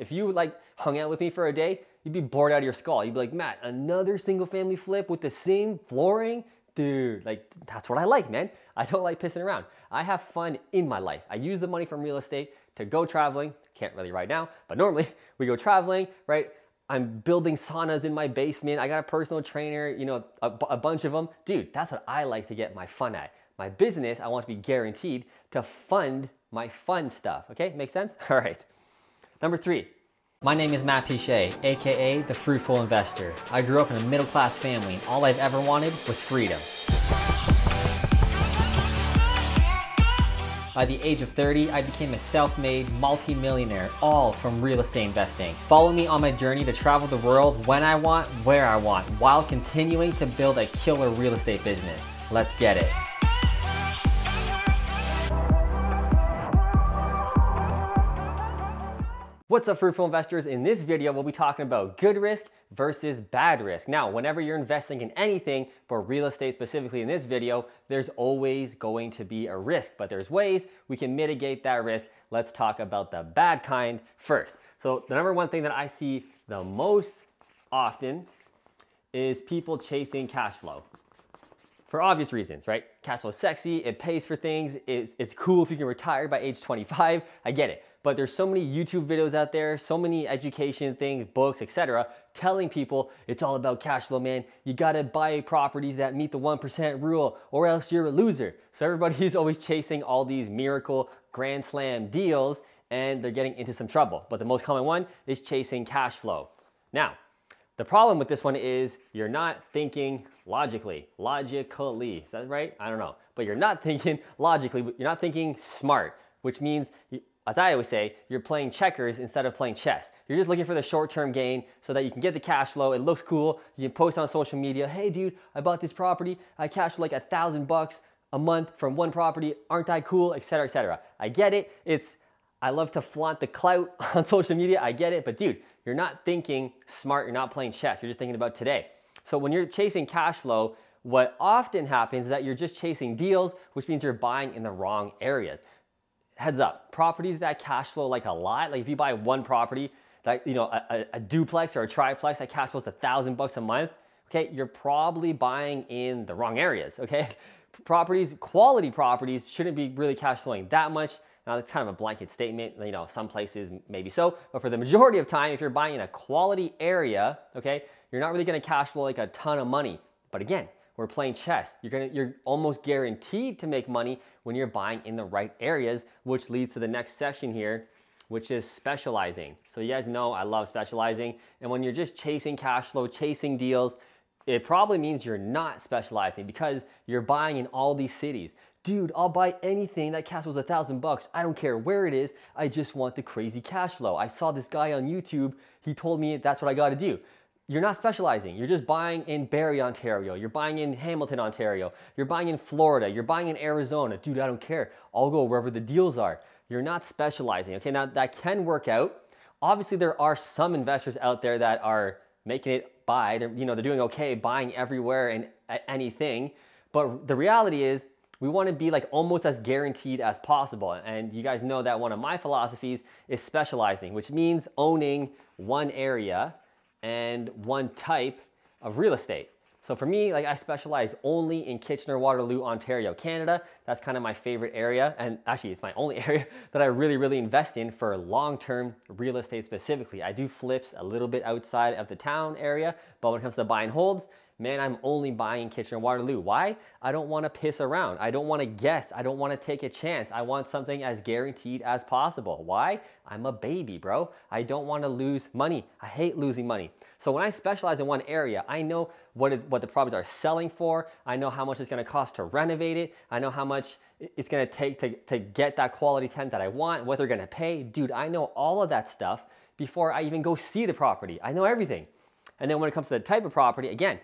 If you like hung out with me for a day, you'd be bored out of your skull. You'd be like, Matt, another single family flip with the same flooring? Dude, like that's what I like, man. I don't like pissing around. I have fun in my life. I use the money from real estate to go traveling. Can't really right now, but normally we go traveling, right? I'm building saunas in my basement. I got a personal trainer, you know, a bunch of them. Dude, that's what I like to get my fun at. My business, I want to be guaranteed to fund my fun stuff. Okay, make sense? All right. Number 3. My name is Matt Piche, aka the Fruitful Investor. I grew up in a middle-class family and all I've ever wanted was freedom. By the age of 30, I became a self-made multi-millionaire, all from real estate investing. Follow me on my journey to travel the world when I want, where I want, while continuing to build a killer real estate business. Let's get it. What's up, Fruitful Investors? In this video, we'll be talking about good risk versus bad risk. Now, whenever you're investing in anything, but real estate specifically in this video, there's always going to be a risk, but there's ways we can mitigate that risk. Let's talk about the bad kind first. So the number one thing that I see the most often is people chasing cash flow. For obvious reasons, right? Cash flow is sexy, it pays for things, it's cool if you can retire by age 25, I get it. But there's so many YouTube videos out there, so many education things, books, etc., telling people it's all about cash flow, man. You gotta buy properties that meet the 1% rule or else you're a loser. So everybody's always chasing all these miracle grand slam deals and they're getting into some trouble. But the most common one is chasing cash flow. Now, the problem with this one is you're not thinking logically. Is that right? I don't know. But you're not thinking logically, you're not thinking smart, which means, as I always say, you're playing checkers instead of playing chess. You're just looking for the short-term gain so that you can get the cash flow. It looks cool. You can post on social media, hey dude, I bought this property. I cashed like $1,000 a month from one property. Aren't I cool? Etc., etc. I get it. I love to flaunt the clout on social media. I get it. But dude, you're not thinking smart. You're not playing chess. You're just thinking about today. So when you're chasing cash flow, what often happens is that you're just chasing deals, which means you're buying in the wrong areas. Heads up, properties that cash flow like a lot, like if you buy one property, like, you know, a duplex or a triplex that cash flows $1,000 a month, okay, you're probably buying in the wrong areas, okay? Quality properties shouldn't be really cash flowing that much. Now that's kind of a blanket statement, you know, some places maybe so, but for the majority of time, if you're buying in a quality area, okay, you're not really gonna cash flow like a ton of money. But again, we're playing chess. You're almost guaranteed to make money when you're buying in the right areas, which leads to the next section here, which is specializing. So you guys know I love specializing. And when you're just chasing cash flow, chasing deals, it probably means you're not specializing because you're buying in all these cities. Dude, I'll buy anything that cash flows $1,000. I don't care where it is. I just want the crazy cash flow. I saw this guy on YouTube. He told me that's what I got to do. You're not specializing. You're just buying in Barrie, Ontario. You're buying in Hamilton, Ontario. You're buying in Florida. You're buying in Arizona. Dude, I don't care. I'll go wherever the deals are. You're not specializing. Okay, now that can work out. Obviously, there are some investors out there that are making it buy. They're doing okay buying everywhere and anything. But the reality is, we want to be like almost as guaranteed as possible. And you guys know that one of my philosophies is specializing, which means owning one area and one type of real estate. So for me, like I specialize only in Kitchener-Waterloo, Ontario, Canada. That's kind of my favorite area. And actually it's my only area that I really invest in for long-term real estate specifically. I do flips a little bit outside of the town area, but when it comes to buy and holds, man, I'm only buying Kitchener-Waterloo. Why? I don't want to piss around. I don't want to guess. I don't want to take a chance. I want something as guaranteed as possible. Why? I'm a baby, bro. I don't want to lose money. I hate losing money. So when I specialize in one area, I know what the properties are selling for. I know how much it's going to cost to renovate it. I know how much it's going to take to get that quality tenant that I want, what they're going to pay. Dude, I know all of that stuff before I even go see the property. I know everything. And then when it comes to the type of property, again,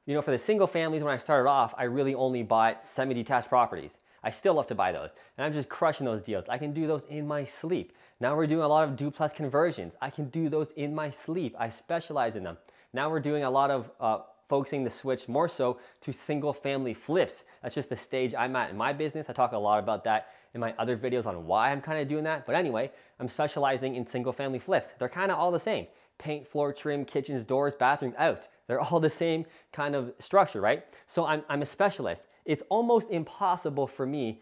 you know, for the single families, when I started off, I really only bought semi-detached properties. I still love to buy those, and I'm just crushing those deals. I can do those in my sleep. Now we're doing a lot of duplex conversions. I can do those in my sleep. I specialize in them. Now we're doing a lot of focusing the switch more so to single family flips. That's just the stage I'm at in my business. I talk a lot about that in my other videos on why I'm kind of doing that. But anyway, I'm specializing in single family flips. They're kind of all the same. Paint, floor trim, kitchens, doors, bathrooms, out. They're all the same kind of structure, right? So I'm a specialist. It's almost impossible for me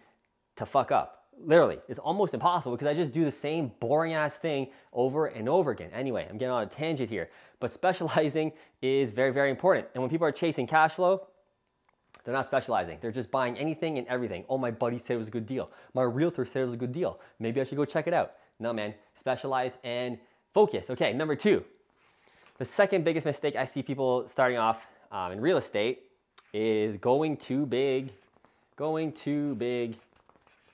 to fuck up. Literally, it's almost impossible because I just do the same boring ass thing over and over again. Anyway, I'm getting on a tangent here, but specializing is very, very important. And when people are chasing cash flow, they're not specializing. They're just buying anything and everything. Oh, my buddy said it was a good deal. My realtor said it was a good deal. Maybe I should go check it out. No, man, specialize and focus. Okay, number 2. The second biggest mistake I see people starting off in real estate is going too big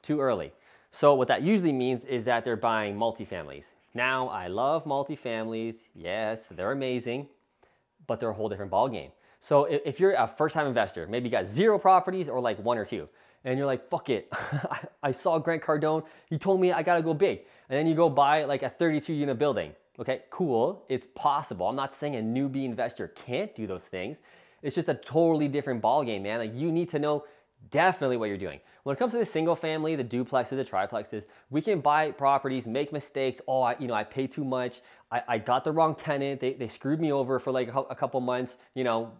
too early. So what that usually means is that they're buying multifamilies. Now, I love multifamilies. Yes, they're amazing, but they're a whole different ballgame. So if you're a first-time investor, maybe you got 0 properties or like 1 or 2, and you're like, fuck it, I saw Grant Cardone, he told me I gotta go big. And then you go buy like a 32-unit building. Okay, cool, it's possible. I'm not saying a newbie investor can't do those things. It's just a totally different ballgame, man. Like, you need to know definitely what you're doing. When it comes to the single family, the duplexes, the triplexes, we can buy properties, make mistakes. Oh, I paid too much. I got the wrong tenant. They screwed me over for like a couple months,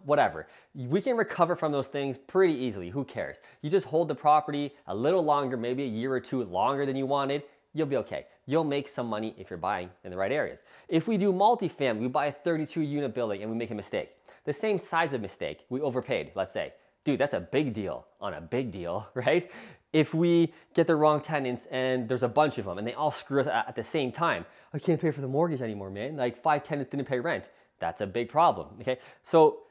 whatever. We can recover from those things pretty easily. Who cares? You just hold the property a little longer, maybe a year or 2 longer than you wanted. You'll be okay. You'll make some money if you're buying in the right areas. If we do multifamily, we buy a 32-unit building and we make a mistake. The same size of mistake, we overpaid, let's say. Dude, that's a big deal on a big deal, right? If we get the wrong tenants and there's a bunch of them and they all screw us at the same time, I can't pay for the mortgage anymore, man. Like 5 tenants didn't pay rent. That's a big problem, okay? So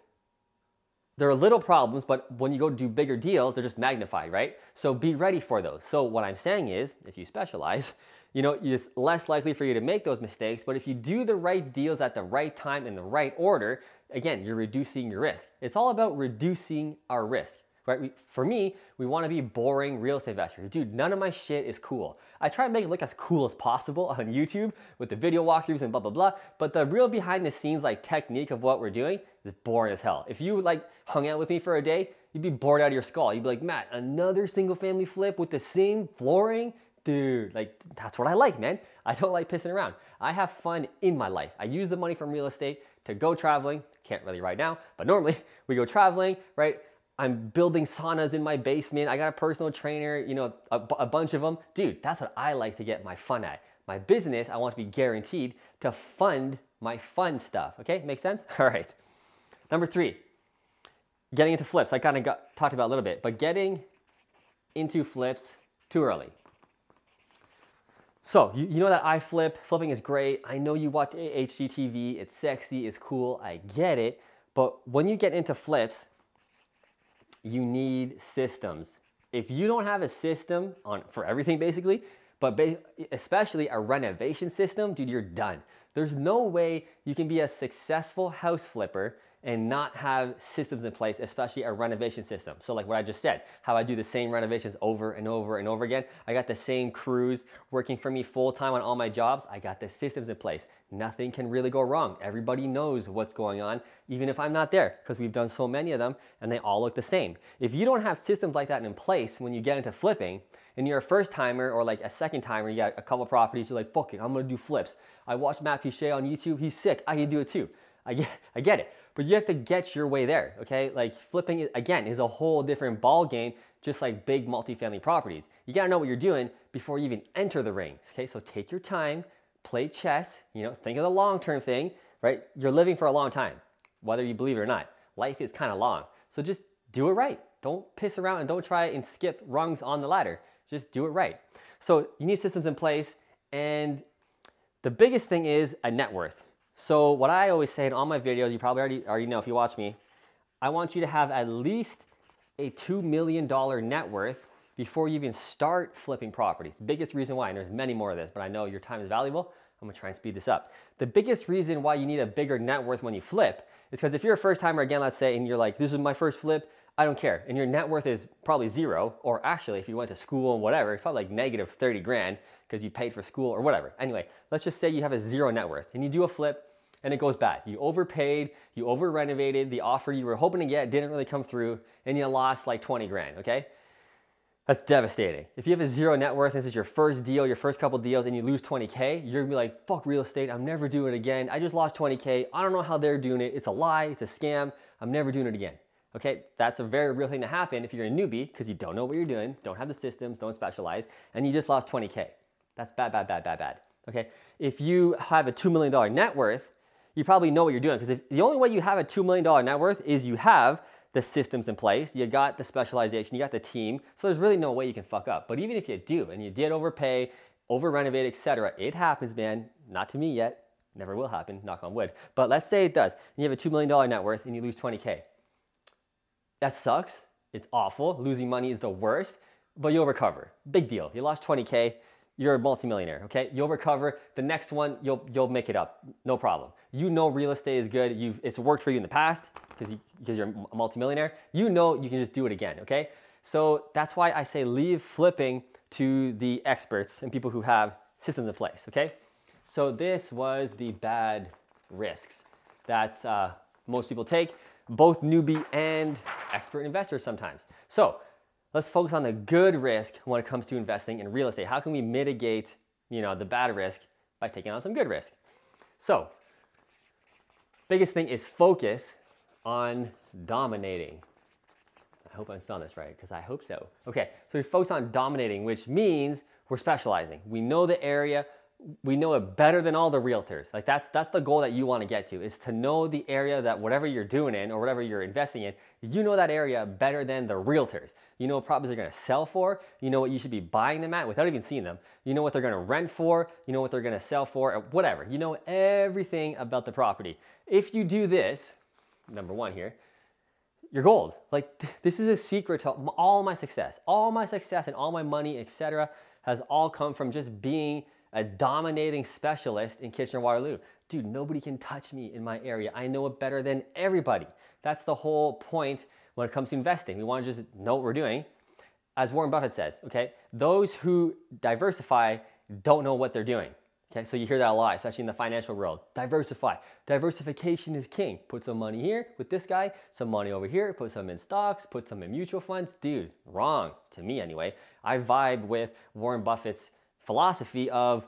there are little problems, but when you go do bigger deals, they're just magnified, right? So be ready for those. So what I'm saying is, if you specialize, it's less likely for you to make those mistakes, but if you do the right deals at the right time in the right order, again, you're reducing your risk. It's all about reducing our risk, right? For me, we want to be boring real estate investors. Dude, none of my shit is cool. I try to make it look as cool as possible on YouTube with the video walkthroughs and blah, blah, blah. But the real behind the scenes like technique of what we're doing is boring as hell. If you like hung out with me for a day, you'd be bored out of your skull. You'd be like, Matt, another single family flip with the same flooring? Dude, like that's what I like, man. I don't like pissing around. I have fun in my life. I use the money from real estate to go traveling. Can't really right now, but normally we go traveling, right? I'm building saunas in my basement. I got a personal trainer, a bunch of them. Dude, that's what I like to get my fun at. My business, I want to be guaranteed to fund my fun stuff. Okay, makes sense? All right. Number 3, getting into flips. I kind of talked about a little bit, but getting into flips too early. So, you know that I flip, flipping is great. I know you watch HGTV, it's sexy, it's cool, I get it. But when you get into flips, you need systems. If you don't have a system for everything basically, but especially a renovation system, dude, you're done. There's no way you can be a successful house flipper and not have systems in place, especially a renovation system. So like what I just said, how I do the same renovations over and over and over again. I got the same crews working for me full time on all my jobs. I got the systems in place. Nothing can really go wrong. Everybody knows what's going on, even if I'm not there, because we've done so many of them and they all look the same. If you don't have systems like that in place when you get into flipping, and you're a first timer or like a second timer, you got a couple properties, you're like, fuck it, I'm gonna do flips. I watched Matt Piche on YouTube, he's sick, I can do it too. I get it. But you have to get your way there, okay? Like flipping, again, is a whole different ball game, just like big multifamily properties. You gotta know what you're doing before you even enter the rings, okay? So take your time, play chess, think of the long-term thing, right? You're living for a long time, whether you believe it or not. Life is kind of long. So just do it right. Don't piss around and don't try and skip rungs on the ladder. Just do it right. So you need systems in place, and the biggest thing is a net worth. So what I always say in all my videos, you probably already know if you watch me, I want you to have at least a $2 million net worth before you even start flipping properties. Biggest reason why, and there's many more of this, but I know your time is valuable, I'm gonna try and speed this up. The biggest reason why you need a bigger net worth when you flip is because if you're a first timer, again, let's say, and you're like, this is my first flip, I don't care, and your net worth is probably 0, or actually if you went to school and whatever, it's probably like negative 30 grand because you paid for school or whatever. Anyway, let's just say you have a 0 net worth and you do a flip and it goes bad. You overpaid, you over renovated, the offer you were hoping to get didn't really come through, and you lost like 20 grand, okay? That's devastating. If you have a zero net worth, and this is your first deal, your first couple deals, and you lose 20K, you're gonna be like, fuck real estate, I'm never doing it again. I just lost 20K, I don't know how they're doing it. It's a lie, it's a scam, I'm never doing it again. Okay, that's a very real thing to happen if you're a newbie because you don't know what you're doing, don't have the systems, don't specialize, and you just lost 20K. That's bad, bad, bad, bad, bad. Okay, if you have a $2 million net worth, you probably know what you're doing because the only way you have a $2 million net worth is you have the systems in place, you got the specialization, you got the team, so there's really no way you can fuck up. But even if you do, and you did overpay, over renovate, etc., it happens, man. Not to me yet, never will happen, knock on wood. But let's say it does, and you have a $2 million net worth and you lose 20K. That sucks, it's awful, losing money is the worst, but you'll recover. Big deal, you lost 20K, you're a multimillionaire, okay? You'll recover, the next one, you'll make it up, no problem. You know real estate is good, it's worked for you in the past, because you're a multimillionaire, you know you can just do it again, okay? So that's why I say leave flipping to the experts and people who have systems in place, okay? So this was the bad risks that most people take, both newbie and expert investors sometimes. So let's focus on the good risk when it comes to investing in real estate. How can we mitigate, the bad risk by taking on some good risk? So biggest thing is focus on dominating. I hope I'm spelling this right because I hope so. Okay, so we focus on dominating, which means we're specializing. We know the area, we know it better than all the realtors. Like that's the goal that you want to get to, is to know the area that whatever you're doing in or whatever you're investing in, you know that area better than the realtors. You know what properties are going to sell for, you know what you should be buying them at without even seeing them, you know what they're going to rent for, you know what they're going to sell for, or whatever. You know everything about the property. If you do this, number one here, you're gold. Like this is a secret to all my success. All my success and all my money, etc., has all come from just being a dominating specialist in Kitchener-Waterloo. Dude, nobody can touch me in my area. I know it better than everybody. That's the whole point when it comes to investing. We want to just know what we're doing. As Warren Buffett says, okay, those who diversify don't know what they're doing. Okay, so you hear that a lot, especially in the financial world. Diversify. Diversification is king. Put some money here with this guy, some money over here, put some in stocks, put some in mutual funds. Dude, wrong, to me anyway. I vibe with Warren Buffett's philosophy of,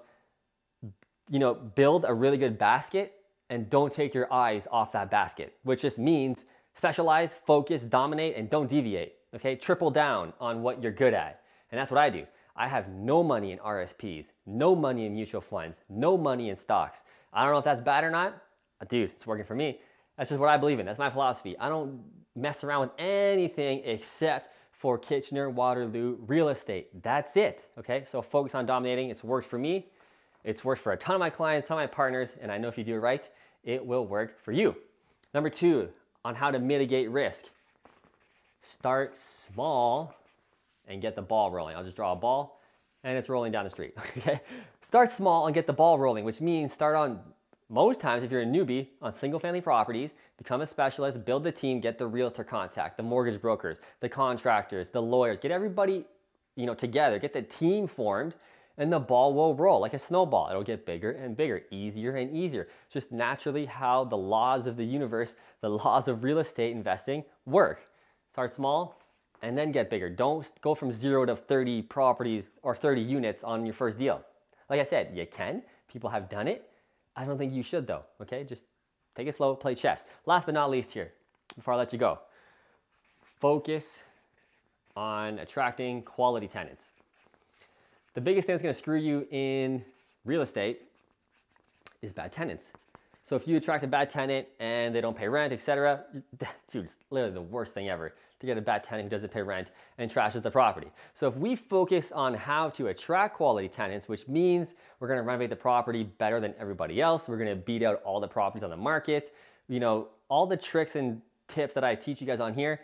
build a really good basket and don't take your eyes off that basket, which just means specialize, focus, dominate, and don't deviate, okay? Triple down on what you're good at. And that's what I do. I have no money in RSPs, no money in mutual funds, no money in stocks. I don't know if that's bad or not. Dude, it's working for me. That's just what I believe in. That's my philosophy. I don't mess around with anything except for Kitchener-Waterloo real estate. That's it, okay? So focus on dominating. It's worked for me. It's worked for a ton of my clients, ton of my partners, and I know if you do it right, it will work for you. Number two, on how to mitigate risk. Start small and get the ball rolling. I'll just draw a ball and it's rolling down the street, okay? Start small and get the ball rolling, which means start on, most times if you're a newbie, on single family properties, become a specialist, build the team, get the realtor contact, the mortgage brokers, the contractors, the lawyers, get everybody, together, get the team formed, and the ball will roll like a snowball. It'll get bigger and bigger, easier and easier. Just naturally how the laws of the universe, the laws of real estate investing work. Start small and then get bigger. Don't go from 0 to 30 properties or 30 units on your first deal. Like I said, you can. People have done it. I don't think you should though, okay? Just take it slow, play chess. Last but not least here, before I let you go, focus on attracting quality tenants. The biggest thing that's gonna screw you in real estate is bad tenants. So if you attract a bad tenant and they don't pay rent, etc., dude, it's literally the worst thing ever to get a bad tenant who doesn't pay rent and trashes the property. So if we focus on how to attract quality tenants, which means we're gonna renovate the property better than everybody else, we're gonna beat out all the properties on the market, all the tricks and tips that I teach you guys on here,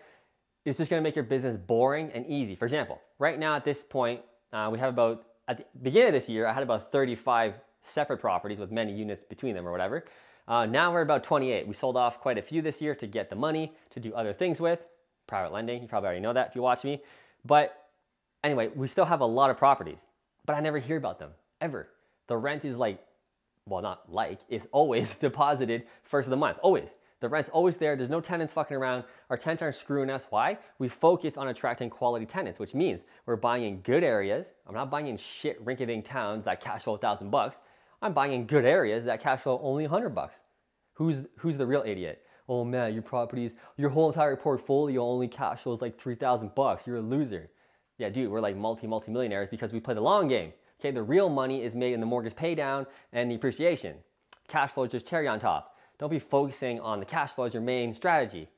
it's just gonna make your business boring and easy. For example, right now at this point, we have at the beginning of this year, I had about 35 separate properties with many units between them or whatever. Now we're about 28. We sold off quite a few this year to get the money to do other things with. Private lending, you probably already know that if you watch me. But anyway, we still have a lot of properties, but I never hear about them, ever. The rent is like well, not like, it's always deposited first of the month, always. The rent's always there. There's no tenants fucking around. Our tenants aren't screwing us. Why? We focus on attracting quality tenants, which means we're buying in good areas. I'm not buying in shit rinky-dink towns that cash flow $1,000. I'm buying in good areas that cash flow only $100. Who's the real idiot? Oh man, your properties, your whole entire portfolio only cash flows like $3,000. You're a loser. Yeah, dude, we're like multi-millionaires because we play the long game. Okay, the real money is made in the mortgage pay down and the appreciation. Cash flow is just cherry on top. Don't be focusing on the cash flow as your main strategy.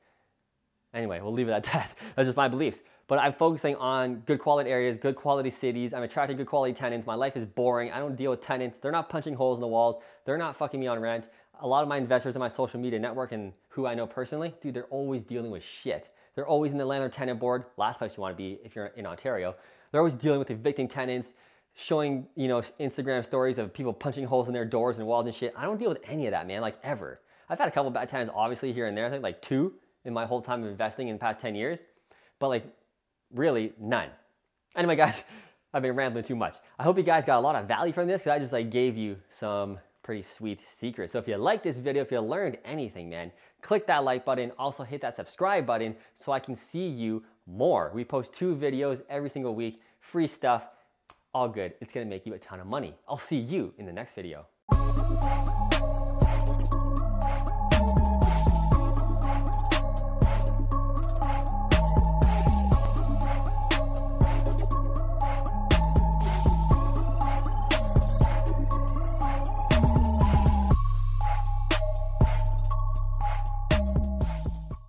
Anyway, we'll leave it at that. That's just my beliefs. But I'm focusing on good quality areas, good quality cities. I'm attracting good quality tenants. My life is boring. I don't deal with tenants. They're not punching holes in the walls. They're not fucking me on rent. A lot of my investors in my social media network and who I know personally, dude, they're always dealing with shit. They're always in the landlord tenant board, last place you want to be if you're in Ontario. They're always dealing with evicting tenants, showing, you know, Instagram stories of people punching holes in their doors and walls and shit. I don't deal with any of that, man, like ever. I've had a couple bad tenants, obviously, here and there. I think like 2 in my whole time of investing in the past 10 years. But like, really, none. Anyway, guys, I've been rambling too much. I hope you guys got a lot of value from this because I just like gave you some pretty sweet secrets. So if you like this video, if you learned anything, man, click that like button. Also hit that subscribe button so I can see you more. We post 2 videos every single week, free stuff, all good. It's gonna make you a ton of money. I'll see you in the next video.